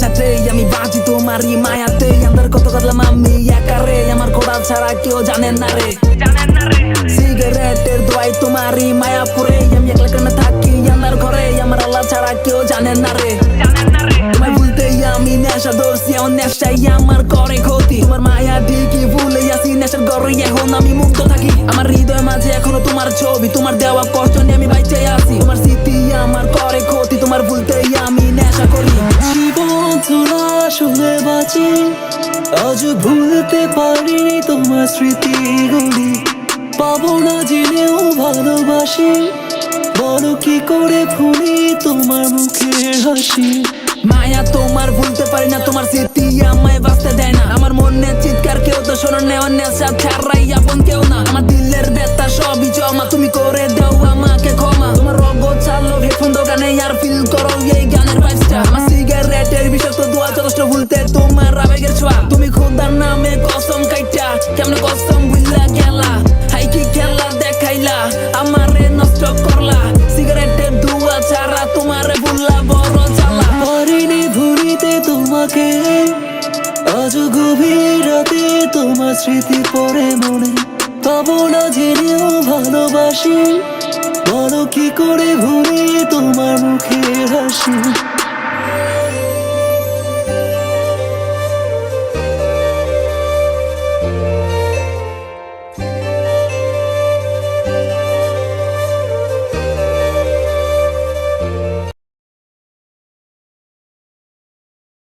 নেশাতে আমি বাঁচি তোমারই মায়াতে আন্দার কত করলাম আমি একারে আমার খোদা ছাড়া কেউ জানেন না রে সিগারেটের দোয়াই তোমারই মায়াপুরে আমি একলা কেন থাকি আন্দার ঘরে আমার আল্লাহ ছাড়া কেউ জানেন না রে তোমায় ভুলতেই আমি নেশা ধরছি আমার নেশাই আমার করে ক্ষতি তোমার মায়া ঠিকই ভুলে আসি নেশার ঘরে এখন আমি মুক্ত থাকি আমার হৃদয় মাঝে এখনো তোমার ছবি তোমার দেওয়া কষ্ট নিয়ে আমি বাইচে আসি তোমার স্মৃতি আমার করে ক্ষতি তোমার ভুলতেই আমি নেশা করি জীবন তোরা শুনে বাঁচি আজ ভুলতে পারিনি তোমার স্মৃতিগুলি পাবো না জেনেও ভালোবাসি বলো কি করে ভুলি তোমার মুখের হাসি মায়া তোমার ভুলতে পারি না তোমার স্মৃতি আমায় বাঁচতে দেয় না আমার মনে চিৎকার কেউ তো শোনো না অন্যের সাথে ছাড়াই আপন কেউ না আমার দিলের ব্যথা সবই জমা তুমি করে দাও আমাকে ক্ষমা তোমার রগ চালো হেডফোন দোকানে আর ফিল করো এই গানের ভাইবসটা আমার সিগারেটের বিষাক্ত দোয়া যথেষ্ট ভুলতে তোমার আবেগের ছোঁয়া তুমি খোদার নামে কসম কাইটা কেমনে কসম ভুললা গেলা হাই কি খেলা দেখাইলা আমারে নষ্ট করলা সিগারেটের ধোঁয়া ছাড়া তোমারে ভুললা বড় জ্বালা পারিনি ভুলিতে তোমাকে আজ গভীর রাতে তোমার স্মৃতি পড়ে মনে পাবো না জেনেও ভালোবাসি বলো কি করে ভুলি তোমার মুখের হাসি